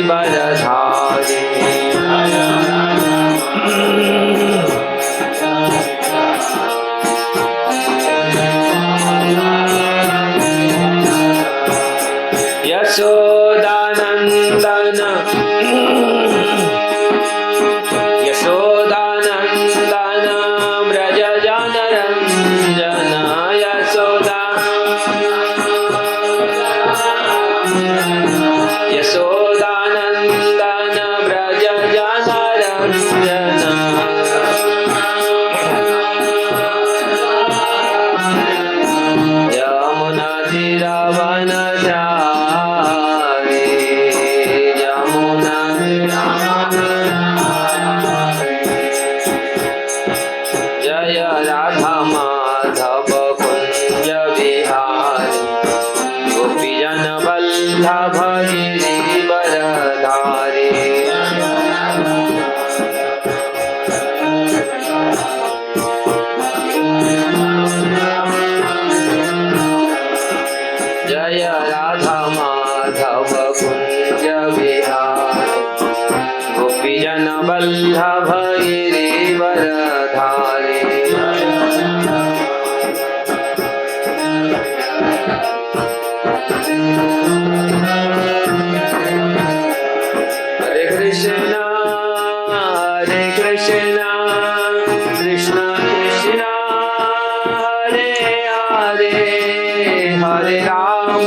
गिरिवरधारी यशोदानंदन यशोदानंदन व्रज जनरंजन यशोदानंदन व्रज जनरंजन यमुना तीरवनचारि यमुना जय राधा माधव कुंज विहारी गोपीजन वल्लभ गिरिवरधारी जय राधा माधव कुंज विहारी गोपीजन वल्लभ गिरिवरधारी हरे कृष्णा कृष्ण कृष्ण हरे हरे हरे राम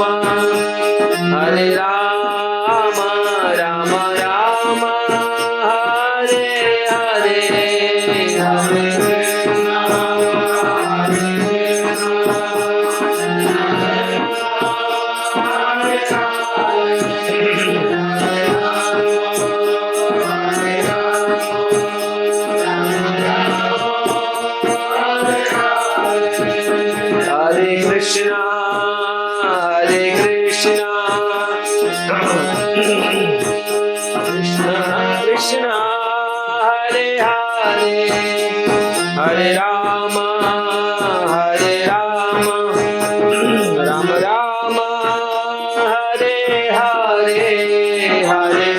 राम राम हरे हरे हरे कृष्णा कृष्ण कृष्ण हरे हरे हरे राम राम राम हरे हरे हरे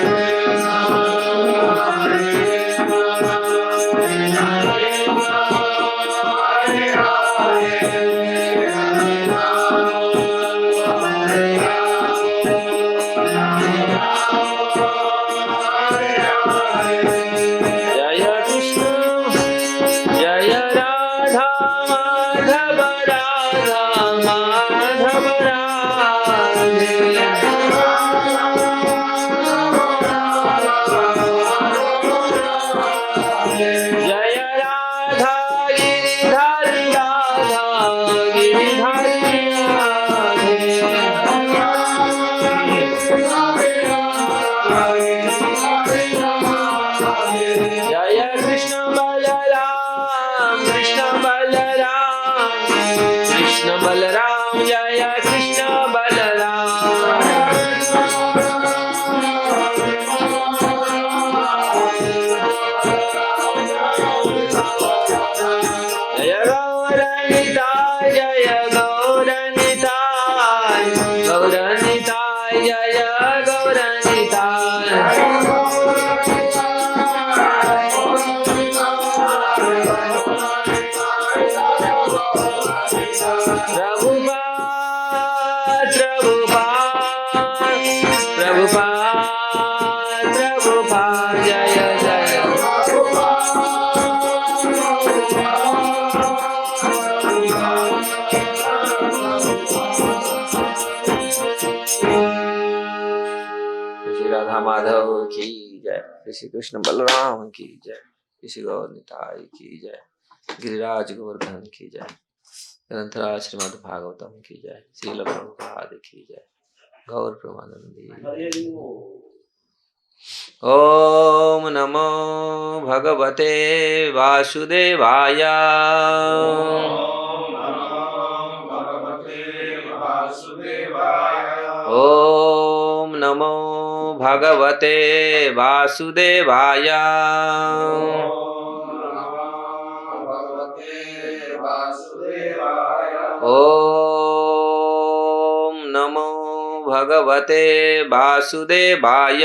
बलराम जय कृष्ण बलराम जय गौरनिताय जय गौरनिताय गौरनिताय जय गौरनिताय प्रभुपाद जय जय श्री राधा माधव की जय, श्री कृष्ण बलराम की जय, श्री गौर निताई की जय, गिरिराज गोवर्धन की जय, ग्रंथराज श्रीमद् भागवतम की जय, श्रील प्रभुपाद की जय, गौर प्रेमानंदी। ओम नमो भगवते वासुदेवाय। ओम नमो भगवते वासुदेवाय। ओम नमो भगवते वासुदेवाय।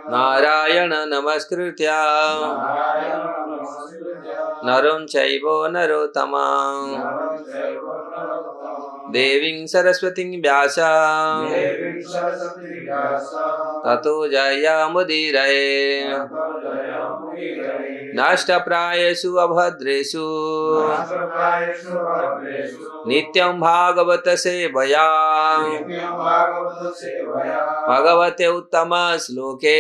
नारायण नमस्कृत्य नरं चैव नरोत्तमं देवीं सरस्वतीं व्यास ततो जयमुदीरये। नष्टप्रायेषु अभद्रेषु नित्यं भागवत सेवया भगवते उत्तम श्लोके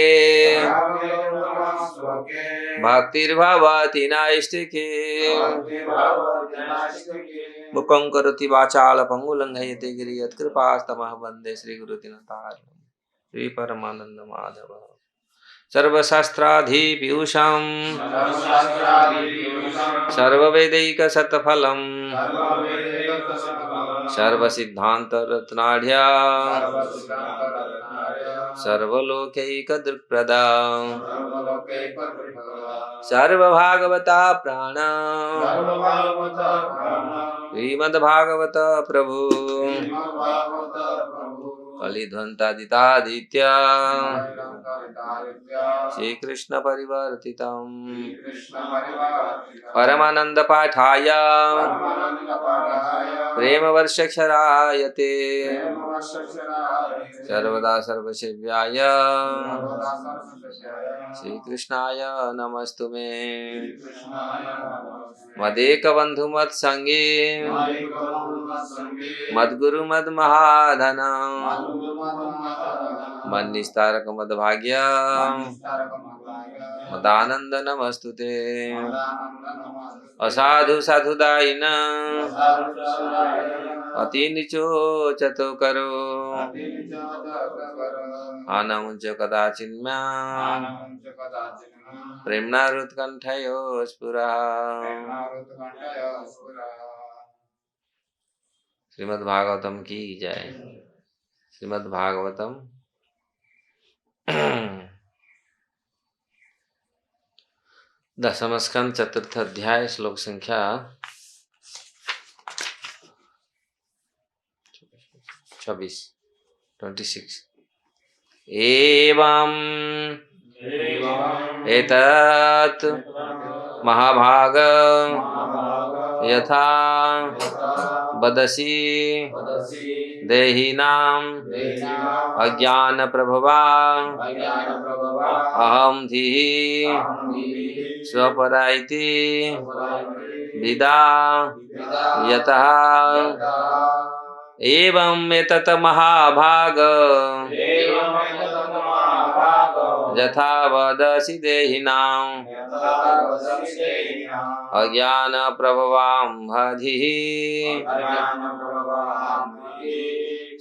भक्तिर्भवति नैष्टिके। मुखं करोति वाचाल पंगुलंघयते गिरि यत्कृपास्तमः वन्दे श्रीगुरुदिनतारिणं श्रीपरमानंद माधव। सर्वशास्त्राधिपीयूषं सर्ववेदैकशतफलं सर्वसिद्धान्तरत्नाढ्या सर्वलोकैकदृक्प्रदा सर्वभागवता प्राण श्रीमद्भागवत प्रभु कलिध्वंतादितादित्य श्रीकृष्ण परिवर्तितं परमानंद पाठाय प्रेम वर्षक्षरायते सर्वदा सर्वसेव्याय श्रीकृष्णाय नमस्तुमे। मदेकबंधु मत्संगे मद्गुरु मद्महाधन मन्निस्तारक मद्भाग्य मदानंद नमस्तुते। असाधु साधुदायिन अति नीचो चतो करो अनमुंच कदाचिन्म्या प्रेमणा हृत्कंठयो स्फुरा। श्रीमद्भागवतम की जय। श्रीमद्भागवतम दशम स्कंद चतुर्थ अध्याय श्लोक संख्या 26। एवं एतत् महाभाग यथा वदसि देहिनां अज्ञान प्रभवा अहं धीः स्वपरा इति विदा यतः एवं एतत् महाभाग यथा वदसि देहिनां अज्ञान प्रभवां हधिः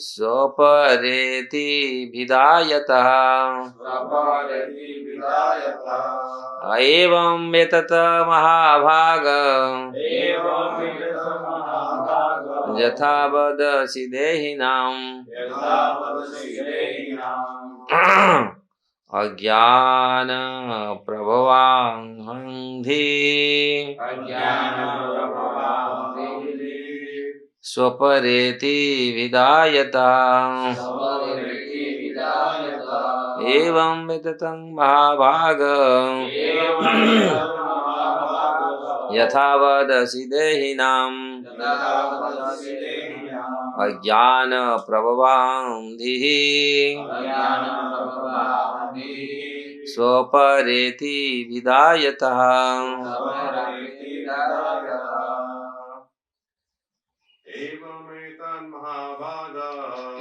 स्वपरेति विधायतः एवं एतत् महाभाग यथा वदसि देहिनां अज्ञान प्रभवां हन्धि स्वपरेति विधायता एवं एतत् महाभाग यथा वदसि देहिनां अज्ञान प्रभवां धीः स्वपरेति विधायतः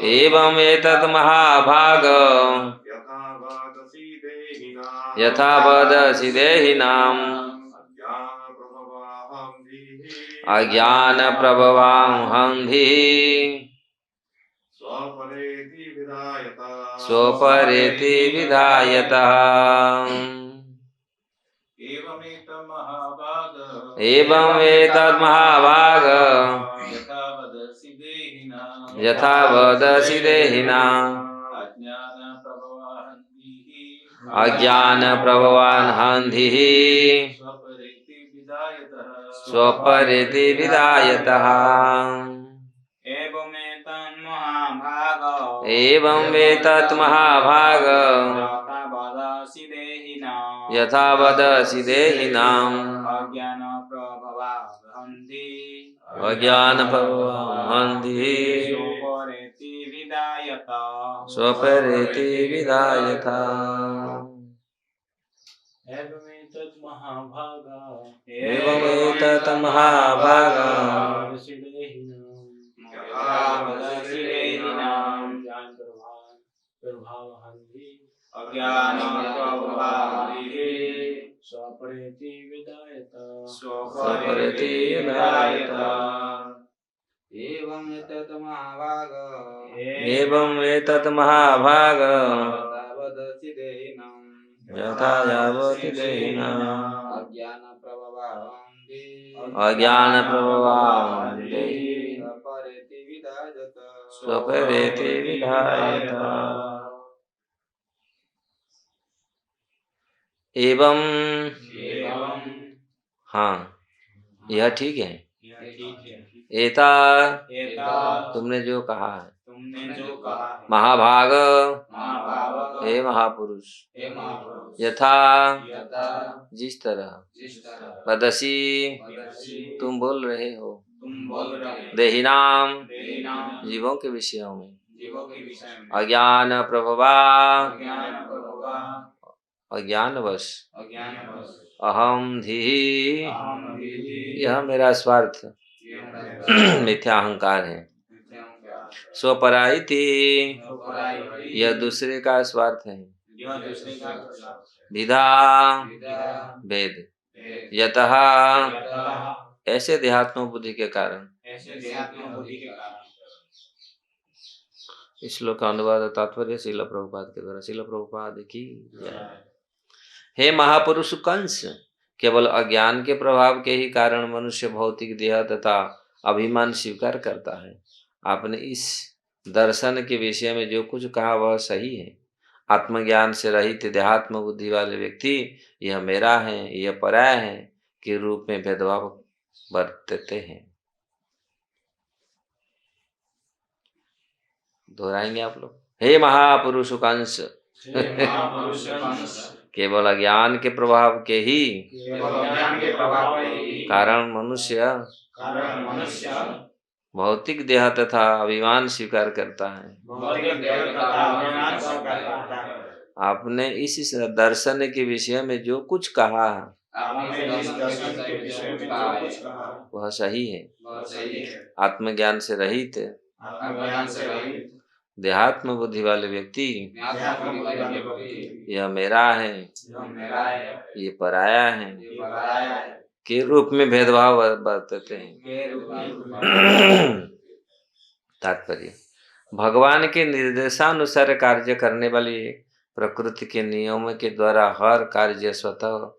एवं एतत् महाभाग यथा वदसि देहिनां अज्ञान प्रभवां हन्धि स्वपरेति विधायतः एवं एतत् महाभाग यथा वदसि देहिनां अज्ञान प्रभवान् हन्धि स्वपरेति विधायतः। एवं वेतत् महाभाग यथा वदसि देहिनाम् अज्ञानप्रभवान्ति स्वपरेति विधायतः। एवमेतत् महाभागा स्वपरेति विधायतः। एवं वेतत् महाभाग यथा यावति देहिनाम् अज्ञानप्रभवान्ति स्वपरेति विधायतः। एवं, हाँ यह ठीक है। एता तुमने जो कहा है, महाभाग हे महापुरुष, यथा जिस तरह वदसी तुम बोल रहे हो, देहिनाम जीवों के विषयों में, अज्ञान प्रभवा अज्ञानवश, अहम धी यह मेरा स्वार्थ मिथ्या अहंकार है, स्वपराइति यह दूसरे का स्वार्थ है, विधा भेद, यतः ऐसे देहात्म बुद्धि के कारण। इस श्लोक का अनुवाद तात्पर्य श्रील प्रभुपाद के द्वारा। श्रील प्रभुपाद की जय। हे महापुरुष कंस, केवल अज्ञान के प्रभाव के ही कारण मनुष्य भौतिक देह तथा अभिमान स्वीकार करता है। आपने इस दर्शन के विषय में जो कुछ कहा वह सही है। आत्मज्ञान से रहित देहात्म बुद्धि वाले व्यक्ति यह मेरा है, यह पराया है के रूप में भेदभाव बरतते हैं। दोहराएंगे आप लोग। हे महापुरुष कंस, केवल अज्ञान के प्रभाव के ही कारण मनुष्य भौतिक देह तथा अभिमान स्वीकार करता है। आपने इस दर्शन के विषय में जो कुछ कहा वह सही है। आत्मज्ञान से रहित देहात्म बुद्धि वाले व्यक्ति यह मेरा है, ये पराया है के रूप में भेदभाव बरतते हैं। तात्पर्य, भगवान के निर्देशानुसार कार्य करने वाली प्रकृति के नियमों के द्वारा हर कार्य स्वतः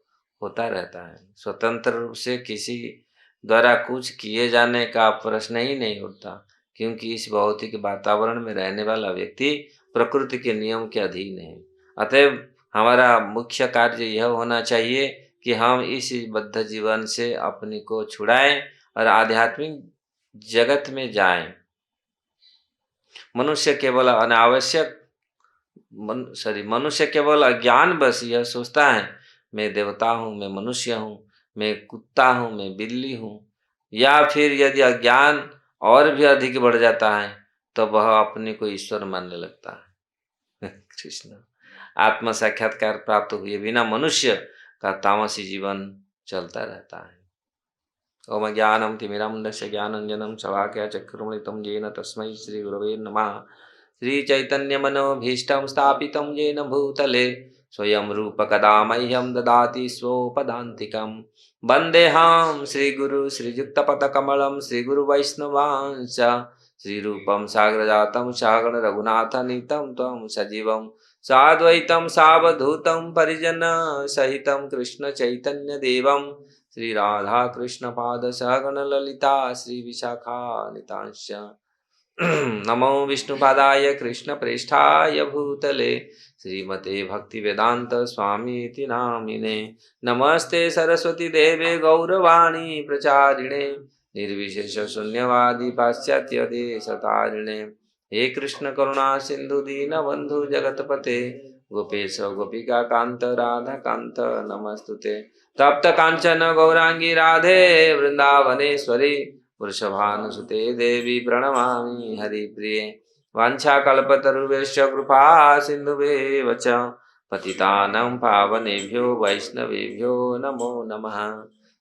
होता रहता है। स्वतंत्र रूप से किसी द्वारा कुछ किए जाने का प्रश्न ही नहीं उठता, क्योंकि इस भौतिक वातावरण में रहने वाला व्यक्ति प्रकृति के नियम के अधीन है। अतएव हमारा मुख्य कार्य यह होना चाहिए कि हम इस बद्ध जीवन से अपने को छुड़ाएं और आध्यात्मिक जगत में जाएं। मनुष्य केवल अनावश्यक मनुष्य केवल अज्ञान बस यह सोचता है मैं देवता हूँ, मैं मनुष्य हूँ, मैं कुत्ता हूँ, मैं बिल्ली हूँ, या फिर यदि अज्ञान और भी अधिक बढ़ जाता है तो वह अपने को ईश्वर मानने लगता है। कृष्ण, आत्म साक्षात्कार प्राप्त हुए बिना मनुष्य का तामसी जीवन चलता रहता है। ओम ज्ञानम तिमिरंधस्य ज्ञानंजनम शलाकया चक्षुरुन्मिलितं येन तस्मै श्री गुरवे नमः। श्री चैतन्य मनोभीष्टं स्थापितं येन भूतले स्वयं रूप कदा मह्यं ददाति स्वोपदान्तिकं। वन्देऽहं श्रीगुरु श्रीयुक्तपदकमलं श्रीगुरुवैष्णवांश्च श्रीरूपं साग्रजातं सागण रघुनाथनितं त्वं सजीवं साद्वैतं सावधूतं परिजन सहितं कृष्ण चैतन्य देवं श्री राधा कृष्ण पाद सहगण ललिता श्री विशाखा नितांश नमो विष्णुपादाय कृष्णप्रेष्ठाय भूतले श्रीमते भक्तिवेदांत स्वामीति नामिने। नमस्ते सरस्वती देवे गौरवाणी प्रचारिणे निर्विशेष शून्यवादी पाश्चात्य देशतारिणे। हे कृष्ण करुणा सिंधु दीन बंधु जगतपते गोपेश गोपिका कांत राधा कांत नमस्तुते। तप्त कांचन गौरांगी राधे वृंदावनेश्वरी वृषभानुसुते देवी प्रणमामि हरिप्रिये। वाञ्छाकल्पतरुभ्यश्च कृपा सिन्धुभ्येव च पतितानां पावनेभ्यो वैष्णवेभ्यो नमो नमः।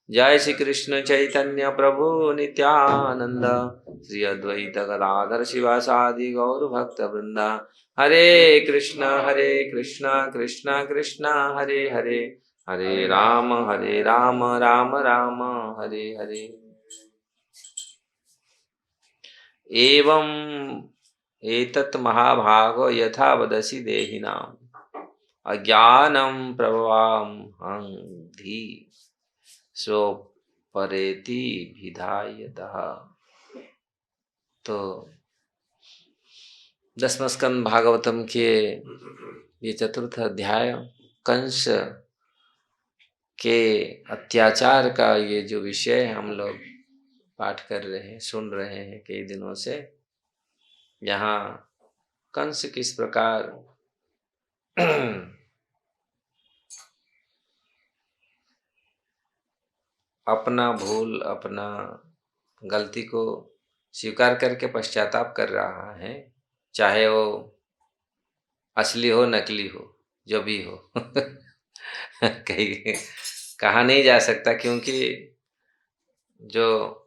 जय श्री कृष्ण चैतन्य प्रभु नित्यानंद श्री अद्वैत गदाधर शिवासादि गौर भक्त वृंदा। हरे कृष्ण कृष्ण कृष्ण हरे हरे हरे राम राम राम हरे हरे। एवं एतत् महाभागो यथा वदसि देहिनाम् अज्ञानं प्रभवामहं धी स्वपरेति विधायतः। तो दसवां स्कंद भागवतम के ये चतुर्थ अध्याय कंस के अत्याचार का ये जो विषय हम लोग पाठ कर रहे हैं, सुन रहे हैं कई दिनों से। यहाँ कंस किस प्रकार अपना भूल, अपना गलती को स्वीकार करके पश्चाताप कर रहा है, चाहे वो असली हो नकली हो, जो भी हो। कहीं कहा नहीं जा सकता, क्योंकि जो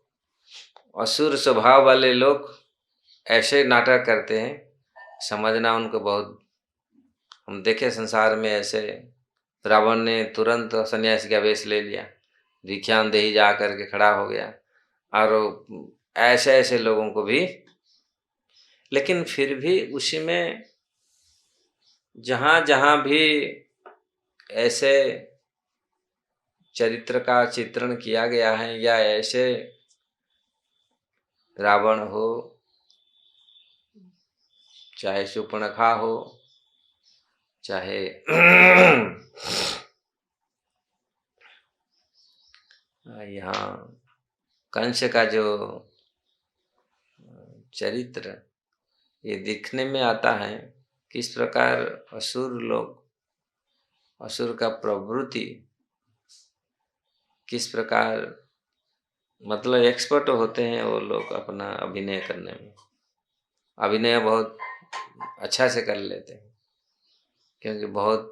असुर स्वभाव वाले लोग ऐसे नाटक करते हैं, समझना उनको बहुत। हम देखे संसार में ऐसे, रावण ने तुरंत सन्यासी का वेश ले लिया, भिक्षान देही जा करके खड़ा हो गया, और ऐसे ऐसे लोगों को भी। लेकिन फिर भी उसी में जहाँ जहाँ भी ऐसे चरित्र का चित्रण किया गया है, या ऐसे रावण हो, चाहे शूर्पणखा हो, चाहे यहाँ कंस का जो चरित्र ये दिखने में आता है, किस प्रकार असुर लोग, असुर का प्रवृत्ति किस प्रकार, मतलब एक्सपर्ट होते हैं वो लोग अपना अभिनय करने में। अभिनय बहुत अच्छा से कर लेते हैं, क्योंकि बहुत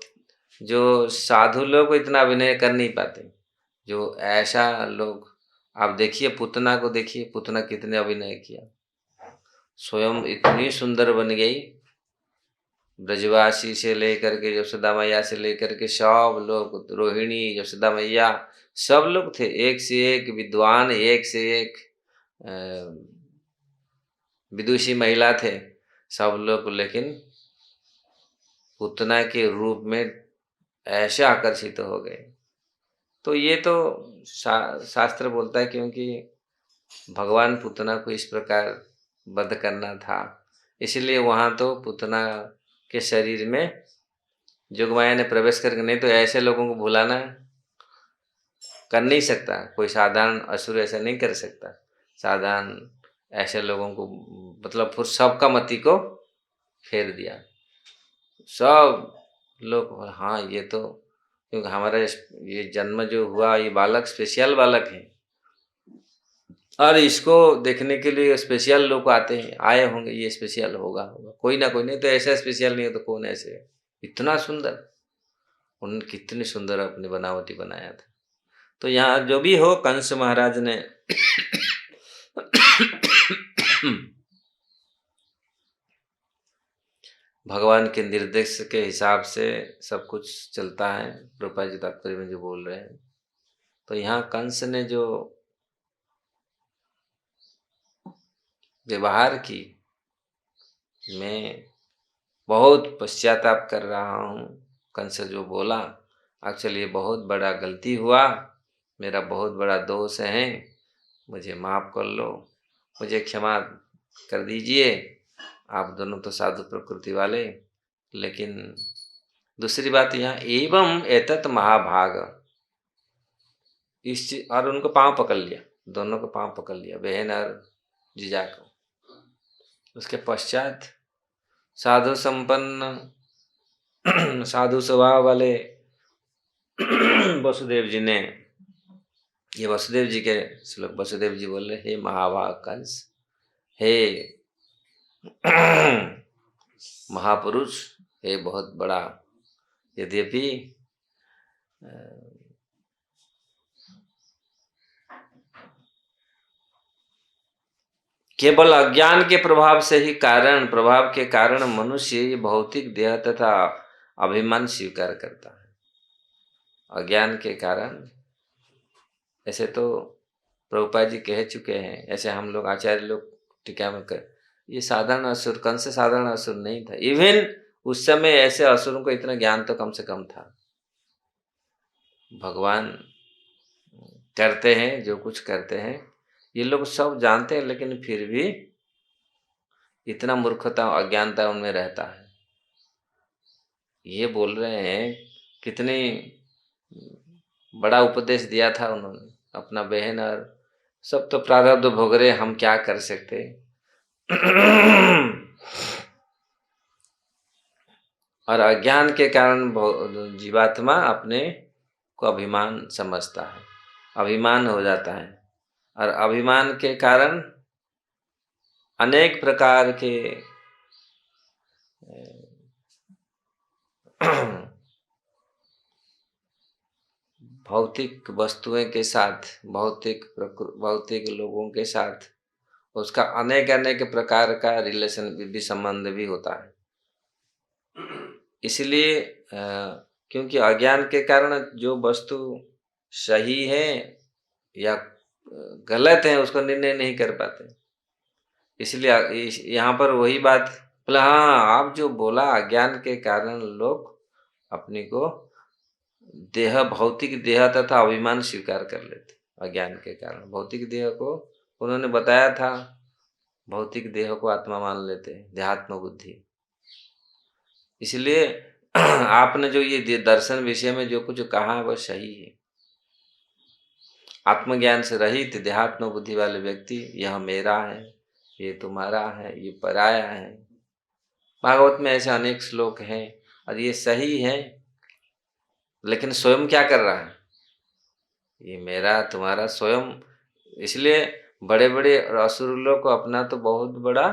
जो साधु लोग इतना अभिनय कर नहीं पाते। जो ऐसा लोग, आप देखिए पुतना को, देखिए पुतना कितने अभिनय किया, स्वयं इतनी सुंदर बन गई। ब्रजवासी से लेकर के यशोदा मैया से लेकर के सब लोग, रोहिणी, यशोदा मैया, सब लोग थे एक से एक विद्वान, एक से एक विदुषी महिला थे सब लोग। लेकिन पुतना के रूप में ऐसे आकर्षित हो गए। तो ये तो शास्त्र बोलता है, क्योंकि भगवान पुतना को इस प्रकार वध करना था, इसलिए वहाँ तो पुतना के शरीर में जोगमाया ने प्रवेश करके, नहीं तो ऐसे लोगों को भुलाना कर नहीं सकता कोई साधारण असुर, ऐसा नहीं कर सकता। साधारण ऐसे लोगों को, मतलब फिर सबका मति को फेर दिया। सब लोग, हाँ ये तो, क्योंकि हमारा ये जन्म जो हुआ, ये बालक स्पेशल बालक है, और इसको देखने के लिए स्पेशल लोग आते हैं, आए होंगे, ये स्पेशल होगा कोई ना कोई, नहीं तो ऐसा स्पेशल नहीं हो तो कौन ऐसे है। इतना सुंदर, उन्होंने कितनी सुंदर अपनी बनावटी बनाया था। तो यहाँ जो भी हो, कंस महाराज ने भगवान के निर्देश के हिसाब से सब कुछ चलता है। रूपा जी तात्पर्य में जो बोल रहे हैं, तो यहाँ कंस ने जो व्यवहार की, मैं बहुत पश्चाताप कर रहा हूँ। कंस जो बोला, एक्चुअली ये बहुत बड़ा गलती हुआ, मेरा बहुत बड़ा दोष है, मुझे माफ़ कर लो, मुझे क्षमा कर दीजिए, आप दोनों तो साधु प्रकृति वाले। लेकिन दूसरी बात यहाँ एवं एतत् महाभाग, इस चीज, और उनको पांव पकड़ लिया, दोनों को पांव पकड़ लिया, बहन और जीजा को। उसके पश्चात साधु संपन्न साधु स्वभाव वाले वसुदेव जी ने, ये वसुदेव जी के श्लोक, वसुदेव जी बोल रहे, हे महाभाग कंस, हे महापुरुष, हे बहुत बड़ा, यद्यपि केवल अज्ञान के प्रभाव से ही प्रभाव के कारण मनुष्य ये भौतिक देह तथा अभिमान स्वीकार करता है। अज्ञान के कारण, ऐसे तो प्रभुपाद जी कह चुके हैं, ऐसे हम लोग आचार्य लोग टीका में कर, ये साधारण असुर, कंस साधारण असुर नहीं था। इवन उस समय ऐसे असुरों को इतना ज्ञान तो कम से कम था। भगवान करते हैं जो कुछ करते हैं, ये लोग सब जानते हैं, लेकिन फिर भी इतना मूर्खता अज्ञानता उनमें रहता है। ये बोल रहे हैं कितनी बड़ा उपदेश दिया था उन्होंने, अपना बहन और सब तो प्रारब्ध भोग रहे, हम क्या कर सकते। और अज्ञान के कारण जीवात्मा अपने को अभिमान समझता है, अभिमान हो जाता है, और अभिमान के कारण अनेक प्रकार के भौतिक वस्तुएं के साथ, भौतिक लोगों के साथ उसका अनेक अनेक प्रकार का रिलेशन भी, संबंध भी होता है। इसलिए क्योंकि अज्ञान के कारण जो वस्तु सही है या गलत है उसको निर्णय नहीं कर पाते। इसलिए यहाँ पर वही बात बोला, हाँ आप जो बोला, अज्ञान के कारण लोग अपनी को देह, भौतिक देह तथा अभिमान स्वीकार कर लेते। अज्ञान के कारण भौतिक देह को उन्होंने बताया था, भौतिक देह को आत्मा मान लेते, देहात्म बुद्धि। इसलिए आपने जो ये दर्शन विषय में जो कुछ कहा है वह सही है। आत्मज्ञान से रहित देहात्म बुद्धि वाले व्यक्ति, यह मेरा है, ये तुम्हारा है, ये पराया है। भागवत में ऐसे अनेक श्लोक हैं और ये सही है, लेकिन स्वयं क्या कर रहा है, ये मेरा तुम्हारा स्वयं। इसलिए बड़े बड़े असुर लोग को अपना तो बहुत बड़ा,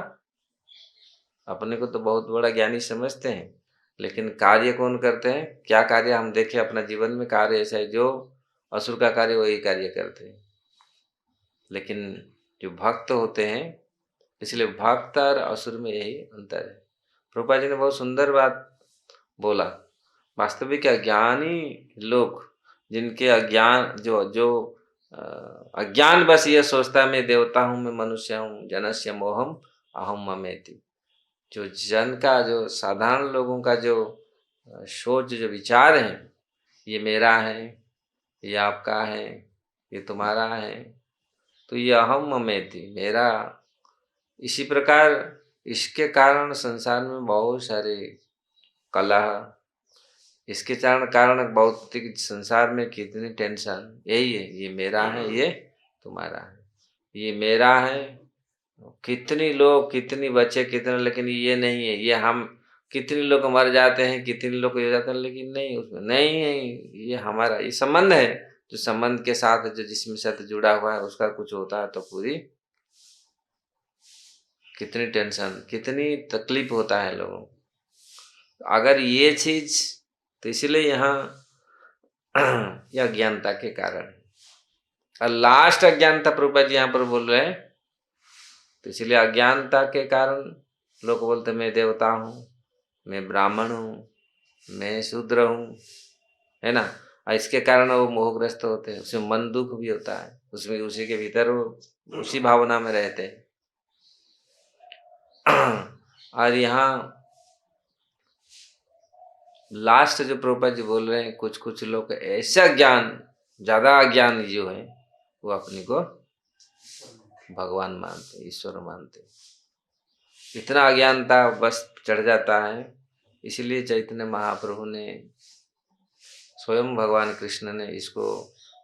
अपने को तो बहुत बड़ा ज्ञानी समझते हैं, लेकिन कार्य कौन करते हैं, क्या कार्य हम देखें अपना जीवन में। कार्य ऐसा है जो असुर का कार्य वही कार्य करते हैं। लेकिन जो भक्त होते हैं, इसलिए भक्त और असुर में यही अंतर है। प्रभुपाद जी ने बहुत सुंदर बात बोला, वास्तविक अज्ञानी लोग, जिनके अज्ञान जो अज्ञान बस ये सोचता मैं देवता हूँ, मैं मनुष्य हूँ, जनस्य मोहम अहम ममेति। जो जन का, जो साधारण लोगों का जो सोच, जो विचार है, ये मेरा है, ये आपका है, ये तुम्हारा है, तो ये अहम ममेति, मेरा। इसी प्रकार इसके कारण संसार में बहुत सारे कलह, इसके कारण भौतिक संसार में कितनी टेंशन, यही है, ये मेरा है, ये तुम्हारा है, ये मेरा है। कितनी लोग, कितनी बच्चे, कितने, लेकिन ये नहीं है, ये हम, कितने लोग मर जाते हैं, कितने लोग हो जाते हैं, लेकिन नहीं, उसमें नहीं है, ये हमारा, ये संबंध है। जो संबंध के साथ, जो जिसमें साथ जुड़ा हुआ है, उसका कुछ होता है तो पूरी कितनी टेंशन, कितनी तकलीफ होता है लोगों को। अगर ये चीज, तो इसलिए यहाँ यह अज्ञानता के कारण है। और लास्ट अज्ञानता प्रभुपाद जी यहाँ पर बोल रहे हैं, तो इसलिए अज्ञानता के कारण लोग बोलते मैं देवता हूँ, मैं ब्राह्मण हूँ, मैं शूद्र हूँ, है ना। और इसके कारण वो मोहग्रस्त होते हैं, उसमें मन दुख भी होता है, उसमें उसी के भीतर वो उसी भावना में रहते हैं। और यहाँ लास्ट जो प्रभुपाद जी बोल रहे हैं, कुछ कुछ लोग ऐसा ज्ञान, ज्यादा अज्ञान जो है, वो अपने को भगवान मानते, ईश्वर मानते। इतना अज्ञानता बस चढ़ जाता है। इसलिए चैतन्य महाप्रभु ने, स्वयं भगवान कृष्ण ने इसको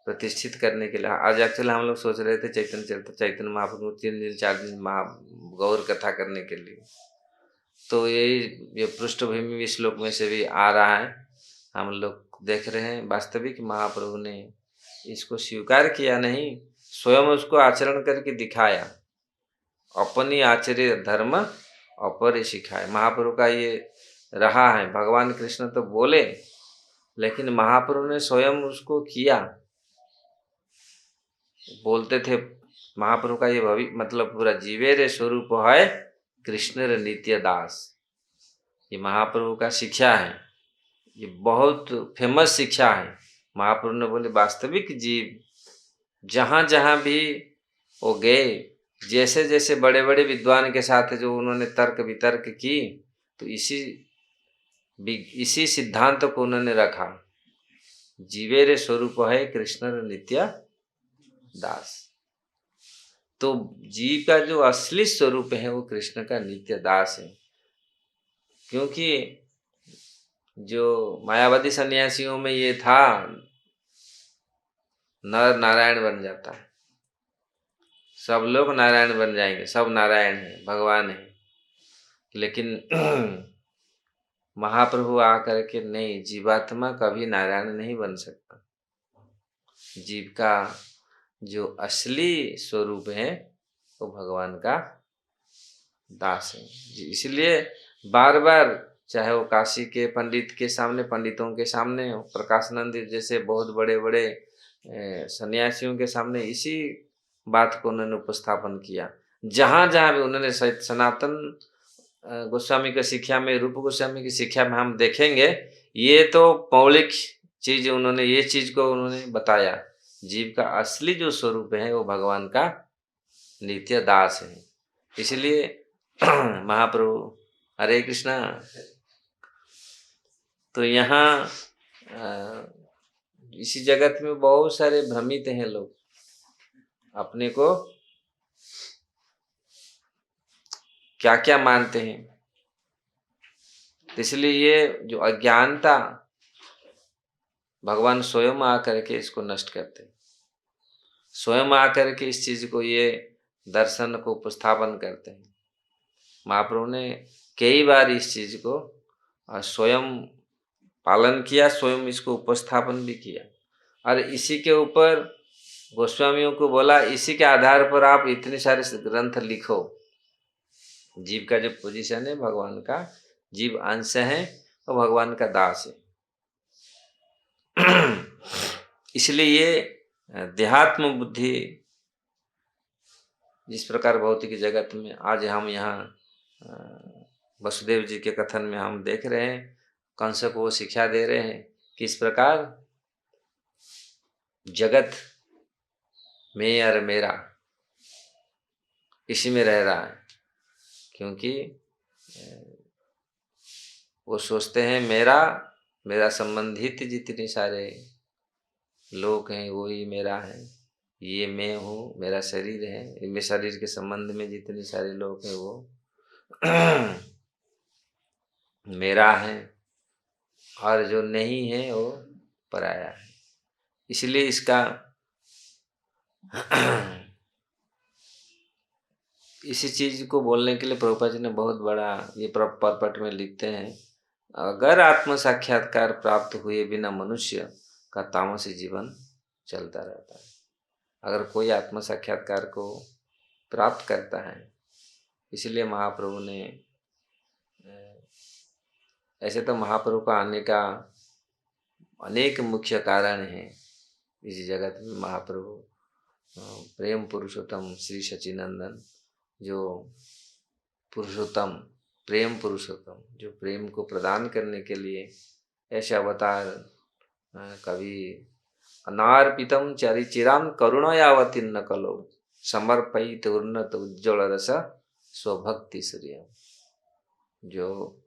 प्रतिष्ठित करने के लिए, आज एक्चुअली हम लोग सोच रहे थे चैतन्य महाप्रभु 3 दिन 4 दिन गौर कथा करने के लिए, तो ये पृष्ठभूमि भी श्लोक में से भी आ रहा है। हम लोग देख रहे हैं वास्तविक महाप्रभु ने इसको स्वीकार किया नहीं, स्वयं उसको आचरण करके दिखाया। अपनी आचर्य धर्म अपर सिखाए, महाप्रभु का ये रहा है। भगवान कृष्ण तो बोले, लेकिन महाप्रभु ने स्वयं उसको किया। बोलते थे महाप्रभु का ये मतलब पूरा जीवे रे स्वरूप है कृष्ण रे नित्य दास। ये महाप्रभु का शिक्षा है, ये बहुत फेमस शिक्षा है। महाप्रभु ने बोले वास्तविक जीव जहाँ जहाँ भी वो गए, जैसे जैसे बड़े बड़े विद्वान के साथ जो उन्होंने तर्क वितर्क की, तो इसी सिद्धांत को उन्होंने रखा, जीवेरे स्वरूप है कृष्ण नित्य दास। तो जीव का जो असली स्वरूप है वो कृष्ण का नित्य दास है। क्योंकि जो मायावादी सन्यासियों में ये था, नर नारायण बन जाता है, सब लोग नारायण बन जाएंगे, सब नारायण है, भगवान है। लेकिन महाप्रभु आकर के नहीं, जीवात्मा कभी नारायण नहीं बन सकता। जीव का जो असली स्वरूप है वो भगवान का दास है। इसलिए बार बार, चाहे वो काशी के पंडित के सामने, पंडितों के सामने, प्रकाशानंद जैसे बहुत बड़े बड़े सन्यासियों के सामने इसी बात को उन्होंने उपस्थापन किया। जहाँ जहाँ भी उन्होंने, सनातन गोस्वामी की शिक्षा में, रूप गोस्वामी की शिक्षा में हम देखेंगे, ये तो मौलिक चीज उन्होंने, ये चीज को उन्होंने बताया, जीव का असली जो स्वरूप है वो भगवान का नित्य दास है। इसलिए महाप्रभु, हरे कृष्णा। तो यहाँ इसी जगत में बहुत सारे भ्रमित हैं लोग, अपने को क्या क्या मानते हैं। इसलिए ये जो अज्ञानता, भगवान स्वयं आकर के इसको नष्ट करते हैं, स्वयं आकर के इस चीज को, ये दर्शन को उपस्थापन करते हैं। महाप्रभु ने कई बार इस चीज को स्वयं पालन किया, स्वयं इसको उपस्थापन भी किया, और इसी के ऊपर गोस्वामियों को बोला, इसी के आधार पर आप इतने सारे ग्रंथ लिखो। जीव का जो पोजीशन है, भगवान का जीव अंश है और भगवान का दास है। इसलिए ये देहात्म बुद्धि, जिस प्रकार भौतिक जगत में आज हम यहाँ वसुदेव जी के कथन में हम देख रहे हैं, कंस को वो शिक्षा दे रहे हैं किस प्रकार जगत मैं और मेरा इसी में रह रहा है। क्योंकि वो सोचते हैं मेरा संबंधित जितने सारे लोग हैं वो ही मेरा है, ये मैं हूँ, मेरा शरीर है, मेरे शरीर के संबंध में जितने सारे लोग हैं वो मेरा है, और जो नहीं है वो पराया है। इसलिए इसका इसी चीज को बोलने के लिए प्रभुपाद जी ने बहुत बड़ा ये परपट में लिखते हैं, अगर आत्म साक्षात्कार प्राप्त हुए बिना मनुष्य का तामसी जीवन चलता रहता है। अगर कोई आत्म साक्षात्कार को प्राप्त करता है, इसलिए महाप्रभु ने, ऐसे तो महाप्रभु का आने का अनेक मुख्य कारण हैं इस जगत में। महाप्रभु प्रेम पुरुषोत्तम श्री सचिनंदन, जो पुरुषोत्तम, प्रेम पुरुषोत्तम, जो प्रेम को प्रदान करने के लिए ऐसे अवतार, कभी अनार्पितम चिराम करुणयावतीर्ण कलो समर्पित उन्नत उज्ज्वल रस स्वभक्ति सूर्य, जो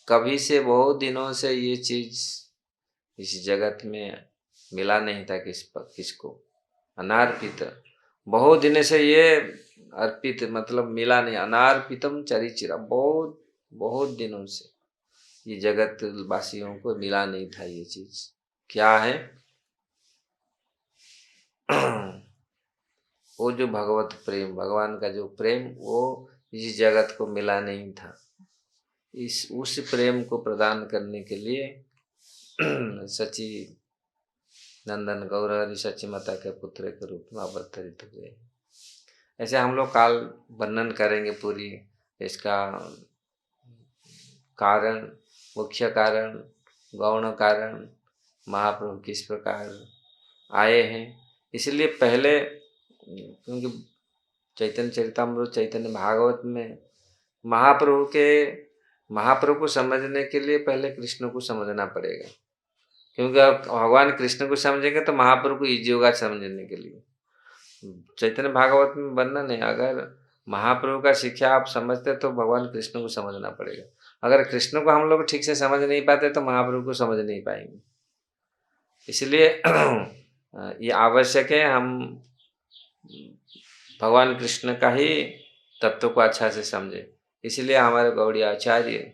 कभी से बहुत दिनों से ये चीज इस जगत में मिला नहीं था किसको, अनार्पित, बहुत दिन से ये अर्पित मतलब मिला नहीं, अनार्पितम चरिचिरा, बहुत बहुत दिनों से ये जगत वासियों को मिला नहीं था। ये चीज क्या है? वो जो भगवत प्रेम, भगवान का जो प्रेम, वो इस जगत को मिला नहीं था। उस प्रेम को प्रदान करने के लिए सची नंदन गौरहरि सची माता के पुत्र के रूप में अवतरित हुए। ऐसे हम लोग काल वर्णन करेंगे पूरी इसका कारण, मुख्य कारण, गौण कारण, महाप्रभु किस प्रकार आए हैं। इसलिए पहले, क्योंकि चैतन्य चरितामृत, चैतन्य भागवत में महाप्रभु को समझने के लिए पहले कृष्ण को समझना पड़ेगा, क्योंकि आप भगवान कृष्ण को समझेंगे तो महाप्रभु को ईजी होगा समझने के लिए। चैतन्य भागवत में वर्णन है, अगर महाप्रभु का शिक्षा आप समझते तो भगवान कृष्ण को समझना पड़ेगा। अगर कृष्ण को हम लोग ठीक से समझ नहीं पाते तो महाप्रभु को समझ नहीं पाएंगे। इसलिए ये आवश्यक है हम भगवान कृष्ण का ही तत्व को अच्छा से समझे। इसलिए हमारे गौड़ी आचार्य,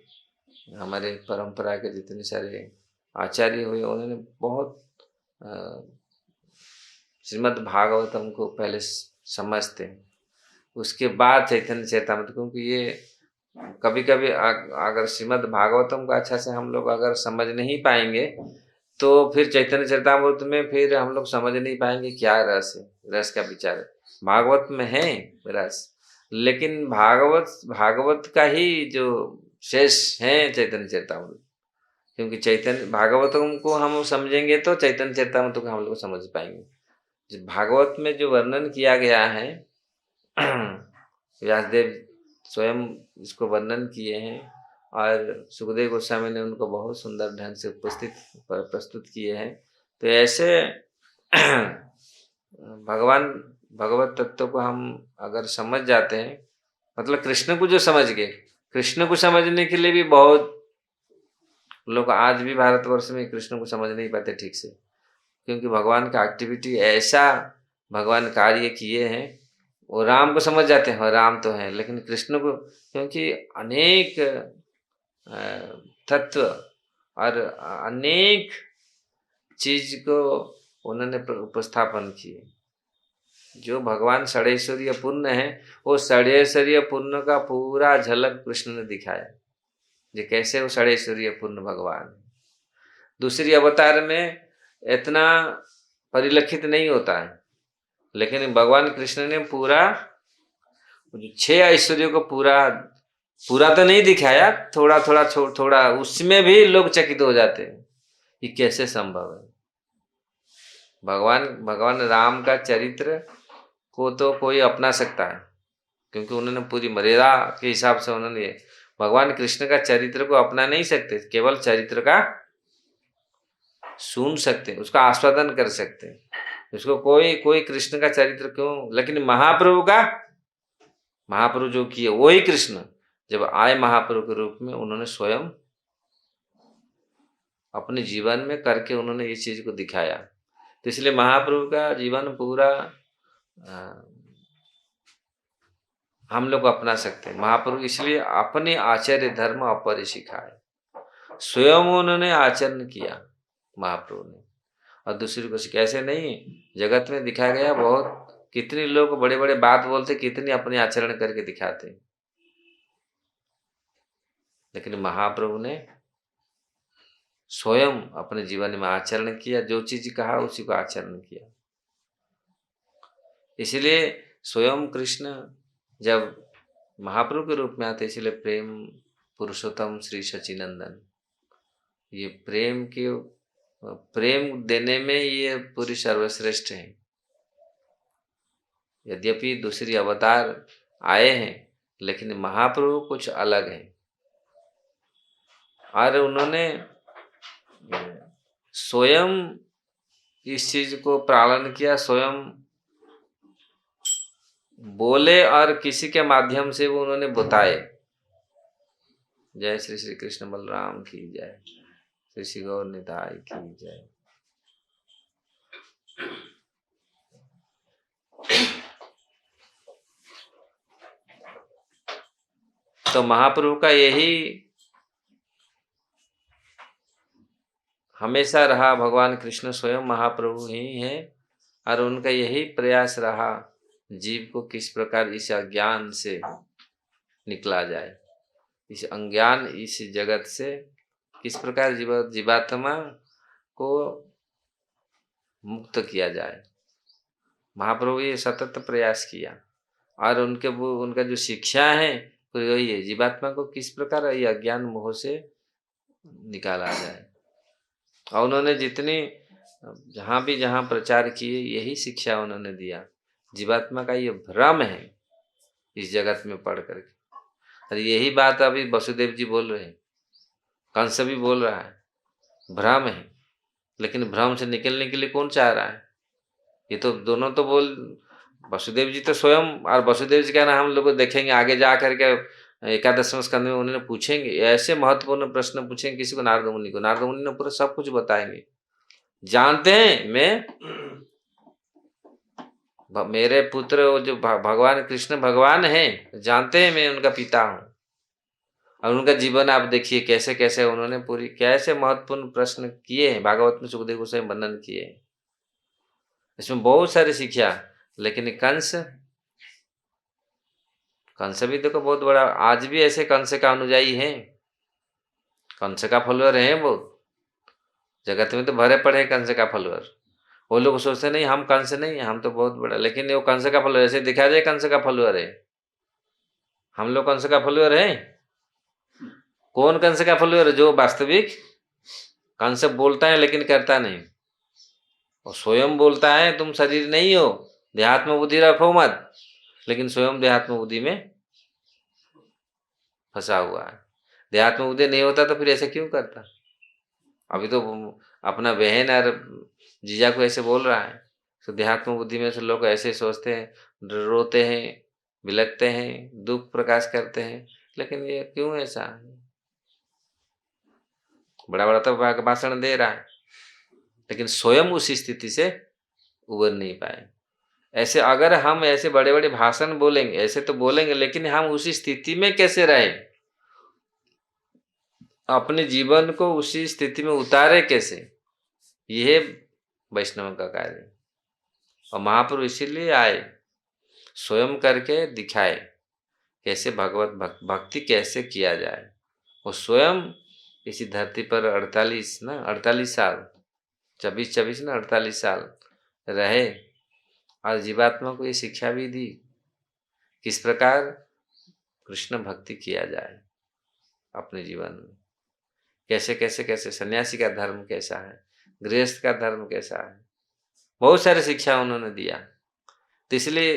हमारे परंपरा के जितने सारे आचार्य हुए, उन्होंने बहुत श्रीमद् भागवतम को पहले समझते हैं, उसके बाद चैतन्य चरितामृत। क्योंकि ये कभी कभी अगर श्रीमद् भागवतम को अच्छा से हम लोग अगर समझ नहीं पाएंगे तो फिर चैतन्य चरितामृत में फिर हम लोग समझ नहीं पाएंगे क्या रस है, रस का विचार है। भागवत में है रस, लेकिन भागवत का ही जो शेष है चैतन्य चरितामृत। क्योंकि चैतन्य भागवतम को हम समझेंगे तो चैतन्य चरितामृत को हम लोग समझ पाएंगे। भागवत में जो वर्णन किया गया है, व्यासदेव स्वयं इसको वर्णन किए हैं और सुखदेव गोस्वामी ने उनको बहुत सुंदर ढंग से प्रस्तुत किए हैं। तो ऐसे भगवत तत्व को हम अगर समझ जाते हैं, मतलब कृष्ण को जो समझ गए, कृष्ण को समझने के लिए भी बहुत लोग आज भी भारतवर्ष में कृष्ण को समझ नहीं पाते ठीक से, क्योंकि भगवान का एक्टिविटी ऐसा भगवान कार्य किए हैं। वो राम को समझ जाते हैं, और राम तो हैं, लेकिन कृष्ण को, क्योंकि अनेक तत्व और अनेक चीज को उन्होंने उपस्थापन किए। जो भगवान षडैश्वर्य पूर्ण है, वो षडैश्वर्य पूर्ण का पूरा झलक कृष्ण ने दिखाया, जो कैसे वो षडैश्वर्य पूर्ण भगवान। दूसरी अवतार में इतना परिलक्षित नहीं होता है, लेकिन भगवान कृष्ण ने पूरा 6 ऐश्वर्यों को पूरा तो नहीं दिखाया, थोड़ा थोड़ा, उसमें भी लोग चकित हो जाते हैं ये कैसे संभव है। भगवान राम का चरित्र को तो कोई अपना सकता है, क्योंकि उन्होंने पूरी मर्यादा के हिसाब से उन्होंने, भगवान कृष्ण का चरित्र को अपना नहीं सकते, केवल चरित्र का सुन सकते, उसका आस्वादन कर सकते। उसको कोई कृष्ण का चरित्र क्यों, लेकिन महाप्रभु जो किए वही कृष्ण जब आए महाप्रभु के रूप में, उन्होंने स्वयं अपने जीवन में करके उन्होंने इस चीज को दिखाया। तो इसलिए महाप्रभु का जीवन पूरा हम लोग अपना सकते हैं। महाप्रभु इसलिए अपने आचार्य धर्म अपर सिखाए, स्वयं उन्होंने आचरण किया महाप्रभु ने, और दूसरे को कैसे नहीं। जगत में दिखाया गया बहुत, कितने लोग बड़े बड़े बात बोलते, कितने अपने आचरण करके दिखाते, लेकिन महाप्रभु ने स्वयं अपने जीवन में आचरण किया, जो चीज कहा उसी को आचरण किया। इसलिए स्वयं कृष्ण जब महाप्रभु के रूप में आते, इसलिए प्रेम पुरुषोत्तम श्री सचिनंदन, ये प्रेम देने में ये पूरी सर्वश्रेष्ठ है। यद्यपि दूसरी अवतार आए हैं, लेकिन महाप्रभु कुछ अलग है, और उन्होंने स्वयं इस चीज को पालन किया, स्वयं बोले और किसी के माध्यम से वो उन्होंने बताए। जय श्री श्री कृष्ण बलराम की जय, श्री श्री गौर निताई की जय। तो महाप्रभु का यही हमेशा रहा, भगवान कृष्ण स्वयं महाप्रभु ही है, और उनका यही प्रयास रहा जीव को किस प्रकार इस अज्ञान से निकला जाए, इस अज्ञान इस जगत से किस प्रकार जीवात्मा को मुक्त किया जाए। महाप्रभु ये सतत प्रयास किया, और उनका जो शिक्षा है वो यही है, जीवात्मा को किस प्रकार ये अज्ञान मोह से निकाला जाए। और उन्होंने जितनी जहाँ प्रचार किए यही शिक्षा उन्होंने दिया। जीवात्मा का ये भ्रम है इस जगत में पढ़ करके, और यही बात अभी वसुदेव जी बोल रहे हैं, कंस भी बोल रहा है, भ्रम है। लेकिन भ्रम से निकलने के लिए कौन चाह रहा है? ये तो दोनों तो वसुदेव जी तो स्वयं, और वसुदेव जी का ना हम लोग देखेंगे आगे जा करके 11वें स्कंद में उन्होंने पूछेंगे, ऐसे महत्वपूर्ण प्रश्न पूछेंगे किसी को, नारद मुनि को। नारद मुनि ने पूरा सब कुछ बताएंगे। जानते हैं मेरे पुत्र जो भगवान कृष्ण भगवान हैं, जानते हैं मैं उनका पिता हूँ। और उनका जीवन आप देखिए कैसे कैसे उन्होंने कैसे महत्वपूर्ण प्रश्न किए हैं, भागवत में सुखदेव गोस्वामी वर्णन किए हैं। इसमें बहुत सारी शिक्षा। लेकिन कंस भी देखो बहुत बड़ा, आज भी ऐसे कंस का अनुयायी है, कंस का फॉलोअर है, वो जगत में तो भरे पड़े हैं कंस का फॉलोअर। वो लोग सोचते नहीं हम कंस नहीं, हम तो बहुत बड़ा, लेकिन वो कंस का फॉलोअर ऐसे दिखा जाए कंस का फॉलोअर है। हम लोग कंस का फॉलोअर है। कौन कंस का फॉलोअर है? जो वास्तविक कंस बोलता है लेकिन करता नहीं, और स्वयं बोलता है तुम शरीर नहीं हो, देहात्म बुद्धि रखो मत, लेकिन स्वयं देहात्म बुद्धि में फंसा हुआ है। देहात्म बुद्धि नहीं होता तो फिर ऐसे क्यों करता? अभी तो अपना बहन और जीजा को ऐसे बोल रहा है, तो देहात्म बुद्धि में से लोग ऐसे सोचते हैं, रोते हैं, बिलखते हैं, दुख प्रकाश करते हैं। लेकिन ये क्यों ऐसा? बड़ा बड़ा तो भाषण दे रहा है, लेकिन स्वयं उस स्थिति से उबर नहीं पाए। ऐसे अगर हम ऐसे बड़े बड़े भाषण बोलेंगे, ऐसे तो बोलेंगे, लेकिन हम उसी स्थिति में कैसे रहे, अपने जीवन को उसी स्थिति में उतारे कैसे, यह वैष्णव का कार्य। और महाप्रभु इसीलिए आए, स्वयं करके दिखाए कैसे भगवत भक्ति कैसे किया जाए। वो स्वयं इसी धरती पर 48 साल 24 साल रहे, और जीवात्मा को ये शिक्षा भी दी किस प्रकार कृष्ण भक्ति किया जाए अपने जीवन में, कैसे कैसे कैसे सन्यासी का धर्म कैसा है, गृहस्थ का धर्म कैसा है, बहुत सारी शिक्षा उन्होंने दिया। तो इसलिए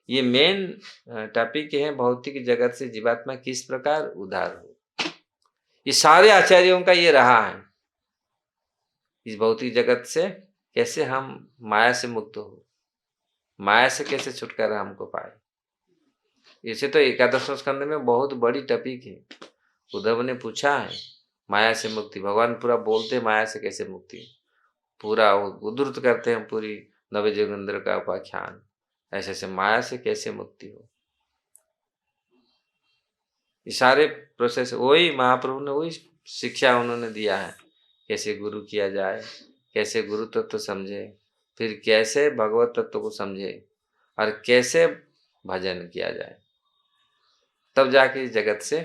ये मेन टॉपिक है, भौतिक जगत से जीवात्मा किस प्रकार उद्धार हो। ये सारे आचार्यों का ये रहा है, इस भौतिक जगत से कैसे हम माया से मुक्त हो, माया से कैसे छुटकारा हमको पाए। इसे तो 11वें स्कंद में बहुत बड़ी टॉपिक है। उद्धव ने पूछा है माया से मुक्ति, भगवान पूरा बोलते हैं माया से कैसे मुक्ति, पूरा उद्धृत करते हैं पूरी नवे जोगिंद्र का उपाख्यान, ऐसे ऐसे माया से कैसे मुक्ति हो। ये सारे प्रोसेस वही महाप्रभु ने वही शिक्षा उन्होंने दिया है, कैसे गुरु किया जाए, कैसे गुरु तत्व समझे, फिर कैसे भगवत तत्व को समझे, और कैसे भजन किया जाए, तब जाके इस जगत से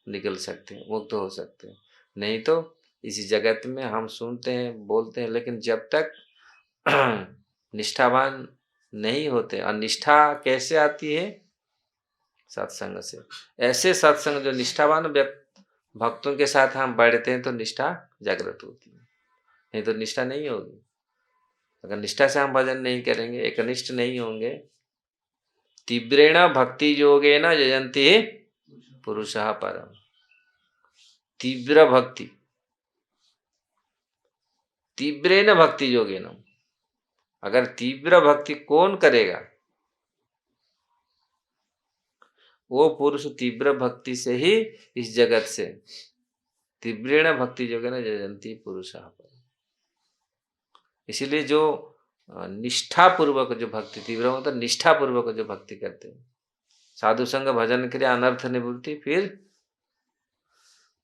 निकल सकते हैं, मुक्त हो सकते हैं। नहीं तो इसी जगत में हम सुनते हैं बोलते हैं, लेकिन जब तक निष्ठावान नहीं होते, और निष्ठा कैसे आती है? सत्संग से। ऐसे सत्संग जो निष्ठावान भक्तों के साथ हम बैठते हैं तो निष्ठा जागृत होती है, नहीं तो निष्ठा नहीं होगी। अगर निष्ठा से हम भजन नहीं करेंगे, एकनिष्ठ नहीं होंगे, तीव्रेण भक्ति योगेन यजन्ति पुरुषः परम। तीव्र भक्ति, तीव्रेण भक्ति योगेन, अगर तीव्र भक्ति कौन करेगा? वो पुरुष तीव्र भक्ति से ही इस जगत से, तीव्रेण भक्ति योगेन यजन्ति पुरुषः परम। इसीलिए जो निष्ठा पूर्वक जो भक्ति, तीव्र मतलब निष्ठा पूर्वक जो भक्ति करते हैं, साधु संग भजन क्रिया अनर्थ निवृत्ति, फिर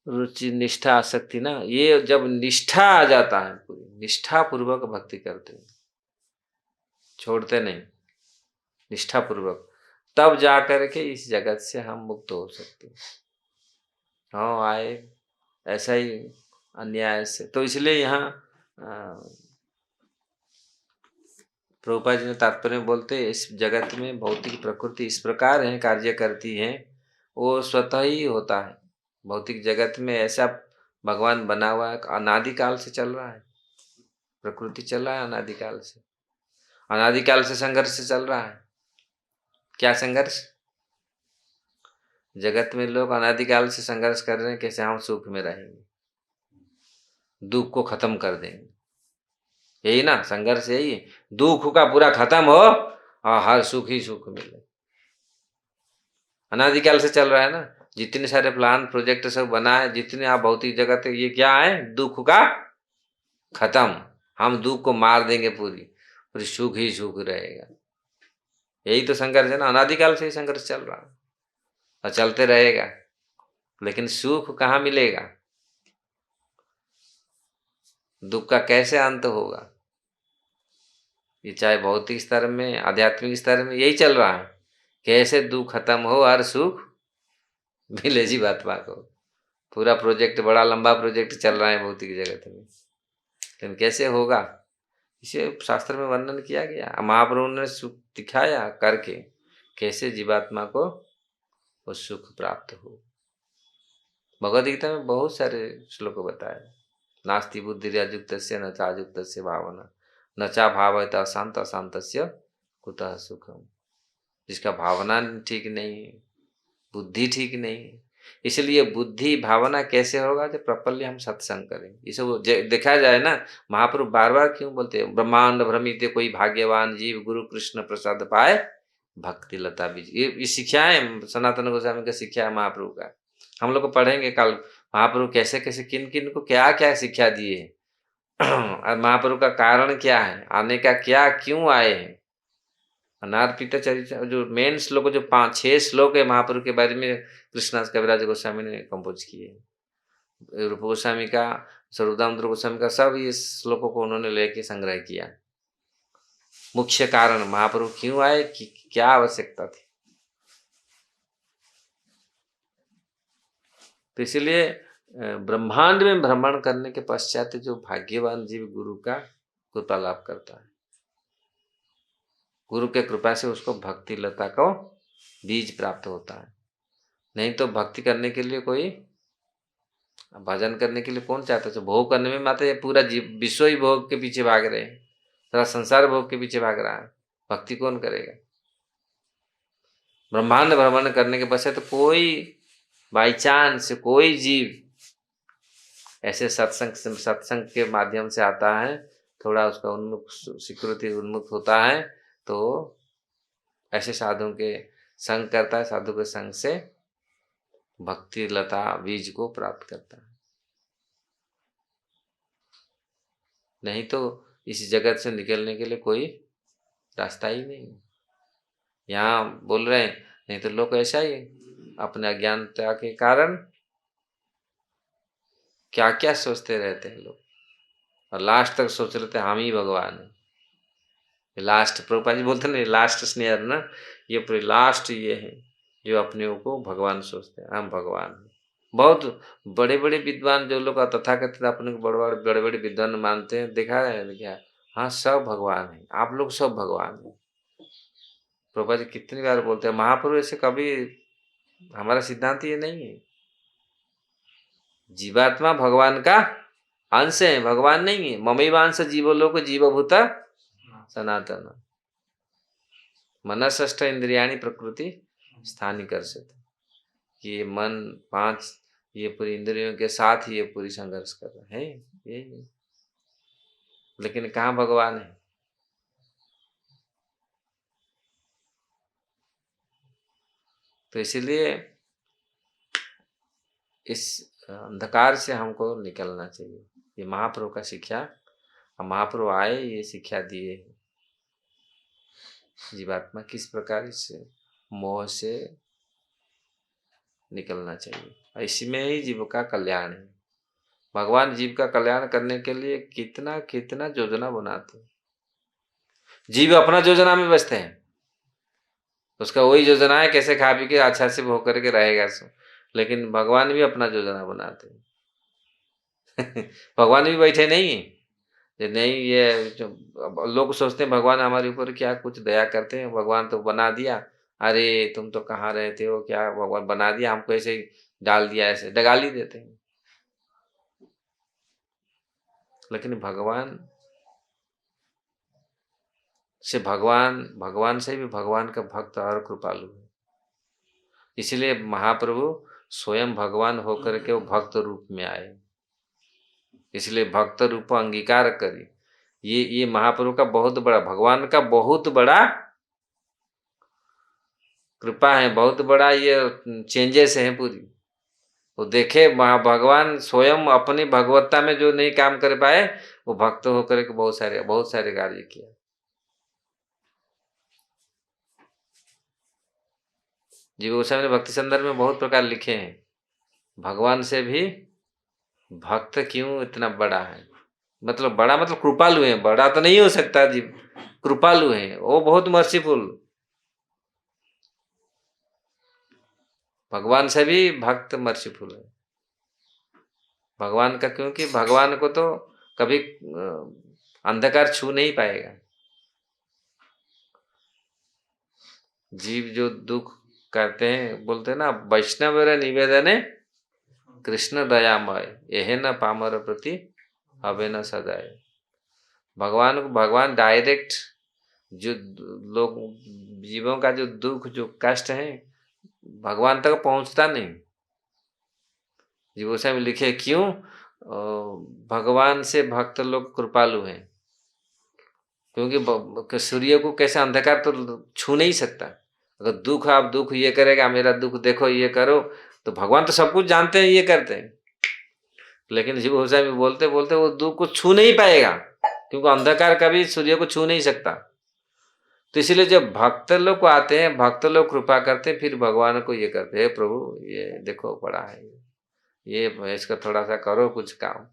रुचि निष्ठा आसक्ति ना, ये जब निष्ठा आ जाता है, पूरी निष्ठा पूर्वक भक्ति करते हैं, छोड़ते नहीं, निष्ठा पूर्वक, तब जा करके इस जगत से हम मुक्त हो सकते हैं। हाँ आए ऐसा ही अन्याय से, तो इसलिए यहाँ प्रभुपाद जी ने तात्पर्य में बोलते हैं, इस जगत में भौतिक प्रकृति इस प्रकार है, कार्य करती है, वो स्वतः ही होता है। भौतिक जगत में ऐसा भगवान बना हुआ है, अनादिकाल से चल रहा है, प्रकृति चल रहा है अनादिकाल से, अनादिकाल से संघर्ष चल रहा है। क्या संघर्ष? जगत में लोग अनादिकाल से संघर्ष कर रहे हैं, कैसे हम सुख में रहेंगे, दुख को खत्म कर देंगे, यही ना संघर्ष, यही है। दुख का पूरा खत्म हो और हर सुख ही सुख मिले, अनादिकाल से चल रहा है ना। जितने सारे प्लान प्रोजेक्ट सब बना है, जितने आप भौतिक जगत है, ये क्या है? दुख का खत्म, हम दुख को मार देंगे, पूरी पूरी सुख ही सुख रहेगा। यही तो संघर्ष है ना, अनादिकाल से ही संघर्ष चल रहा है और चलते रहेगा। लेकिन सुख कहाँ मिलेगा? दुख का कैसे अंत होगा? ये चाहे भौतिक स्तर में, आध्यात्मिक स्तर में यही चल रहा है, कैसे दुख खत्म हो और सुख मिले जी बात को। पूरा प्रोजेक्ट, बड़ा लंबा प्रोजेक्ट चल रहा है भौतिक जगत में, लेकिन कैसे होगा? इसे शास्त्र में वर्णन किया गया, महाप्रभु ने सुख दिखाया करके, कैसे जीवात्मा को वो सुख प्राप्त हो। भगवद गीता में बहुत सारे श्लोक बताए, नास्ति बुद्धिर्युक्तस्य न चायुक्तस्य भावना, न चा भावयत अशांत अशांतस्य कुतः सुखम। जिसका भावना ठीक नहीं है, बुद्धि ठीक नहीं है, इसलिए बुद्धि भावना कैसे होगा? जब प्रॉपर्ली हम सत्संग करें। ये सब देखा जाए ना, महाप्रभु बार बार क्यों बोलते हैं, ब्रह्मांड भ्रमित कोई भाग्यवान जीव, गुरु कृष्ण प्रसाद पाए भक्ति लता बीज। ये शिक्षा है सनातन गोस्वामी का, शिक्षा है महाप्रभु का। हम लोग को पढ़ेंगे कल महाप्रभु कैसे कैसे किन किन को क्या क्या शिक्षा दिए हैं और महाप्रभु का कारण क्या है, आने का क्या, क्यों आए हैं। अनार्पित चरित्र जो मेन श्लोक, जो 5-6 श्लोक है महाप्रभु के बारे में, कृष्णास कविराज गोस्वामी ने कंपोज किए। रूप गोस्वामी का, स्वरूपदामोदर गोस्वामी का, सब ये श्लोकों को उन्होंने लेके संग्रह किया। मुख्य कारण महाप्रभु क्यों आए, क्या आवश्यकता थी। तो इसलिए ब्रह्मांड में भ्रमण करने के पश्चात जो भाग्यवान जीव गुरु का कृपा लाभ करता है, गुरु के कृपा से उसको भक्ति लता को बीज प्राप्त होता है। नहीं तो भक्ति करने के लिए कोई, भजन करने के लिए कौन चाहता है? भोग करने में मात्र ये पूरा जीव विश्व ही भोग के पीछे भाग रहे हैं, सारा संसार भोग के पीछे भाग रहा है, भक्ति कौन करेगा? ब्रह्मांड भ्रमण करने के पश्चात तो कोई बाई चांस कोई जीव ऐसे सत्संग के माध्यम से आता है, थोड़ा उसका उन्मुख स्वीकृति उन्मुख होता है, तो ऐसे साधुओं के संग करता है, साधु के संग से भक्ति लता बीज को प्राप्त करता है। नहीं तो इस जगत से निकलने के लिए कोई रास्ता ही नहीं। यहाँ बोल रहे हैं, नहीं तो लोग ऐसा ही अपने अज्ञानता के कारण क्या क्या सोचते रहते हैं लोग, और लास्ट तक सोच लेते हैं हम ही भगवान हैं। लास्ट प्रभुपाद जी बोलते नहीं, लास्ट स्नेहर ना, ये पूरी लास्ट ये है जो अपने को भगवान सोचते हैं, हम भगवान हैं। बहुत बड़े बड़े विद्वान जो लोग तथाकथित अपने को बड़े बड़े विद्वान मानते हैं, देखा है क्या? हाँ सब भगवान है, आप लोग सब भगवान हैं। प्रभुपाद जी कितनी बार बोलते हैं, महाप्रभु ऐसे कभी, हमारा सिद्धांत ये नहीं है। जीवात्मा भगवान का अंश है, भगवान नहीं है। ममैवांश जीवलोक जीवभूत सनातन मनसष्ट इंद्रियाणी प्रकृति स्थानी कर सकते। ये मन 5 ये पूरी इंद्रियों के साथ ही ये पूरी संघर्ष कर रहे हैं, यही। लेकिन कहाँ भगवान है? तो इसीलिए इस अंधकार से हमको निकलना चाहिए। ये महाप्रभु का शिक्षा, महाप्रभु आए ये शिक्षा दिए, जीवात्मा किस प्रकार इस मोह से निकलना चाहिए। इसी में ही जीव का कल्याण है। भगवान जीव का कल्याण करने के लिए कितना कितना योजना बनाते हैं। जीव अपना योजना में व्यस्त है, उसका वही योजना है कैसे खा पी के अच्छा से भोग करके रहेगा सो। लेकिन भगवान भी अपना योजना बनाते हैं। भगवान भी बैठे नहीं है ये नहीं, ये लोग सोचते हैं भगवान हमारे ऊपर क्या कुछ दया करते हैं, भगवान तो बना दिया, अरे तुम तो कहाँ रहते हो, क्या भगवान बना दिया हमको ऐसे ही डाल दिया, ऐसे डगाली देते हैं। लेकिन भगवान से भी भगवान का भक्त और कृपालु है। इसलिए महाप्रभु स्वयं भगवान होकर के वो भक्त रूप में आए, इसलिए भक्त रूप अंगीकार करी। ये महाप्रभु का बहुत बड़ा, भगवान का बहुत बड़ा कृपा है, बहुत बड़ा ये चेंजेस है पूरी। वो देखे भगवान स्वयं अपनी भगवत्ता में जो नहीं काम कर पाए, वो भक्त होकर के बहुत सारे कार्य किया। जीव गोस्वामी ने भक्ति संदर्भ में बहुत प्रकार लिखे हैं। भगवान से भी भक्त क्यों इतना बड़ा है, मतलब बड़ा मतलब कृपालु है, बड़ा तो नहीं हो सकता जीव, कृपालु है वो, बहुत मर्सीफुल। भगवान से भी भक्त मर्सीफुल है भगवान का, क्योंकि भगवान को तो कभी अंधकार छू नहीं पाएगा। जीव जो दुख करते हैं, बोलते हैं ना, वैष्णव निवेदने कृष्ण दयामय यह न पामर प्रति हवे न सदाय। भगवान को भगवान डायरेक्ट जो लोग जीवों का जो दुख जो कष्ट है भगवान तक पहुंचता नहीं। जीवों में लिखे क्यों, भगवान से भक्त लोग कृपालु हैं, क्योंकि सूर्य को कैसे अंधकार तो छू नहीं सकता। अगर दुख आप दुख ये करेगा, मेरा दुख देखो ये करो, तो भगवान तो सब कुछ जानते हैं, ये करते हैं। लेकिन जीव में बोलते बोलते वो दुख को छू नहीं पाएगा, क्योंकि अंधकार कभी सूर्य को छू नहीं सकता। तो इसीलिए जब भक्त लोग को आते हैं, भक्त लोग कृपा करते हैं, फिर भगवान को ये करते हैं, प्रभु ये देखो पड़ा है, ये इसका थोड़ा सा करो कुछ काम।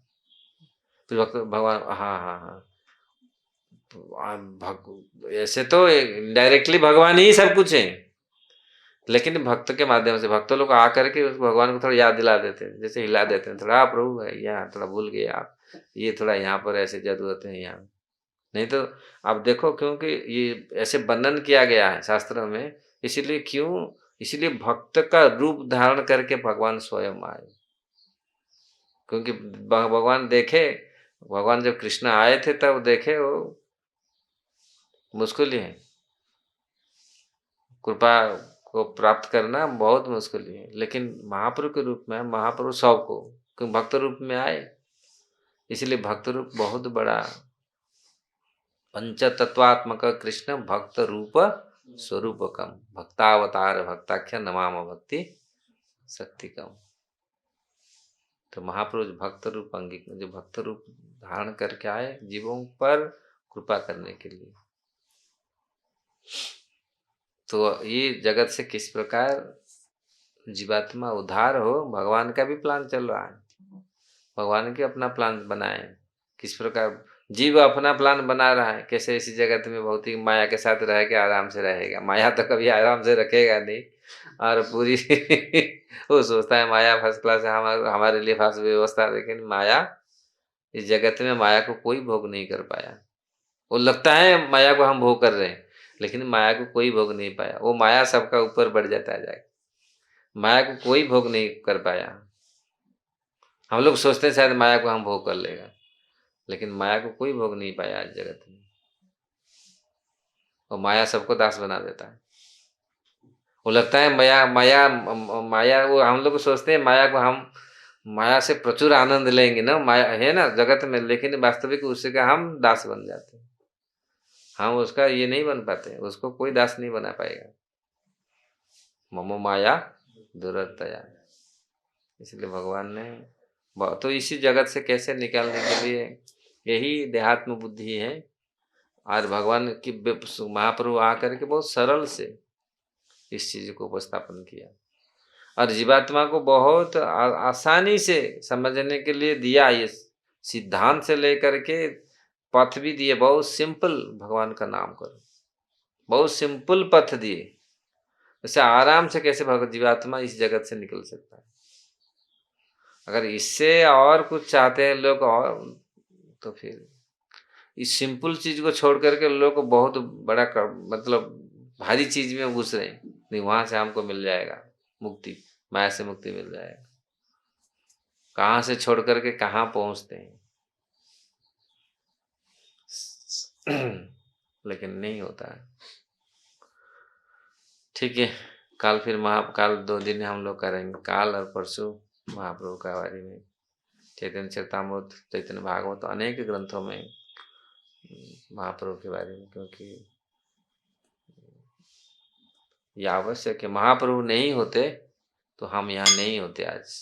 फिर भगवान हाँ हाँ हाँ, ऐसे तो डायरेक्टली भगवान ही सब कुछ है, लेकिन भक्त के माध्यम से भक्त लोग आकर के उस भगवान को थोड़ा याद दिला देते हैं, जैसे हिला देते हैं थोड़ा, प्रभु है यहाँ थोड़ा भूल गए आप, ये थोड़ा यहाँ पर ऐसे जरूरत है यहाँ। नहीं तो आप देखो, क्योंकि ये ऐसे वर्णन किया गया है शास्त्रों में, इसीलिए क्यों, इसीलिए भक्त का रूप धारण करके भगवान स्वयं आए। क्योंकि भगवान देखे, भगवान जब कृष्ण आए थे तब देखे वो मुश्किल ही है, कृपा को प्राप्त करना बहुत मुश्किल है। लेकिन महाप्रभु के रूप में, महाप्रभु सबको क्योंकि भक्त रूप में आए, इसलिए भक्त रूप बहुत बड़ा, पंच तत्वात्मक कृष्ण भक्त रूप स्वरूपकम भक्तावतार भक्ताख्य नमाम भक्ति शक्तिकम। तो महापुरुष भक्त रूप जो भक्त रूप धारण करके आए जीवों पर कृपा करने के लिए। तो ये जगत से किस प्रकार जीवात्मा उद्धार हो, भगवान का भी प्लान चल रहा है। भगवान के अपना प्लान बनाए, किस प्रकार जीव अपना प्लान बना रहा है, कैसे इसी जगत में भौतिक माया के साथ रह के आराम से रहेगा। माया तो कभी आराम से रखेगा नहीं, और पूरी वो सोचता है माया फर्स्ट क्लास है, हमारे लिए फर्स्ट व्यवस्था, लेकिन माया, इस जगत में माया को कोई भोग नहीं कर पाया। वो लगता है माया को हम भोग कर रहे हैं, लेकिन माया को कोई भोग नहीं पाया। वो माया सबका ऊपर बढ़ जाता है जाके, माया को कोई भोग नहीं कर पाया। हम लोग सोचते हैं शायद माया को हम भोग कर लेगा, लेकिन माया को कोई भोग नहीं पाया आज जगत में। और माया सबको दास बना देता है। वो लगता है माया माया माया, वो हम लोग सोचते हैं माया को हम, माया से प्रचुर आनंद लेंगे ना, माया है ना जगत में, लेकिन वास्तविक उससे का हम दास बन जाते हैं। हम उसका ये नहीं बन पाते, उसको कोई दास नहीं बना पाएगा। ममो माया दुरतया। इसलिए भगवान ने तो इसी जगत से कैसे निकालने के लिए यही देहात्म बुद्धि है। और भगवान की महाप्रभु आकर के बहुत सरल से इस चीज को उपस्थापन किया। और जीवात्मा को बहुत आसानी से समझने के लिए दिया, ये सिद्धांत से लेकर के पथ भी दिए, बहुत सिंपल। भगवान का नाम करो, बहुत सिंपल पथ दिए। वैसे आराम से कैसे भगवत जीवात्मा इस जगत से निकल सकता है। अगर इससे और कुछ चाहते हैं लोग और, तो फिर इस सिंपल चीज को छोड़ करके लोग बहुत बड़ा मतलब भारी चीज में घुस रहे हैं। नहीं, वहां से हमको मिल जाएगा मुक्ति, माया से मुक्ति मिल जाएगा। कहाँ से छोड़ करके कहाँ पहुंचते हैं। लेकिन नहीं होता है। ठीक है, कल फिर कल 2 दिन हम लोग करेंगे, काल और परसों महाप्रभु का बारे में, चैतन्य चरितामृत, चैतन्य भागवत, अनेक ग्रंथों में महाप्रभु के बारे में, क्योंकि यह आवश्यक है। महाप्रभु नहीं होते तो हम यहाँ नहीं होते आज।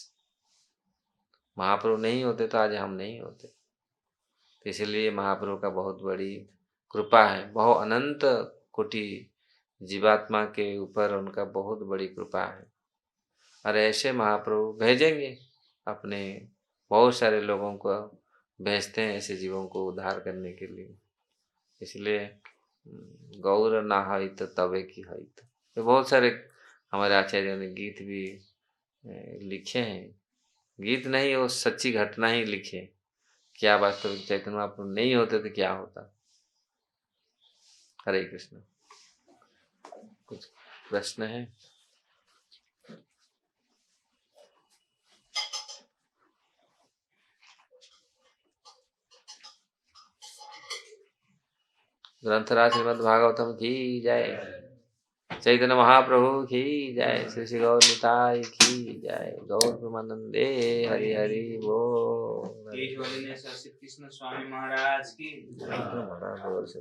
महाप्रभु नहीं होते तो आज हम नहीं होते। तो इसलिए महाप्रभु का बहुत बड़ी कृपा है, बहुत अनंत कोटि जीवात्मा के ऊपर उनका बहुत बड़ी कृपा है। और ऐसे महाप्रभु भेजेंगे, अपने बहुत सारे लोगों को भेजते हैं ऐसे जीवों को उद्धार करने के लिए। इसलिए गौर ना है तो तबे की है। तो बहुत सारे हमारे आचार्यों ने गीत भी लिखे हैं। गीत नहीं, वो सच्ची घटना ही लिखे। क्या वास्तविक चैतन्य महाप्रभु नहीं होते तो क्या होता। हरे कृष्ण। कुछ प्रश्न है? ग्रंथराज श्रीमद् भागवतम की जय, चैतन्य महाप्रभु की जय, श्री श्री गौर निताई की जय, गौर प्रेमानंदे हरि हरि बोल। केशवली ने श्री कृष्ण स्वामी महाराज की महाराज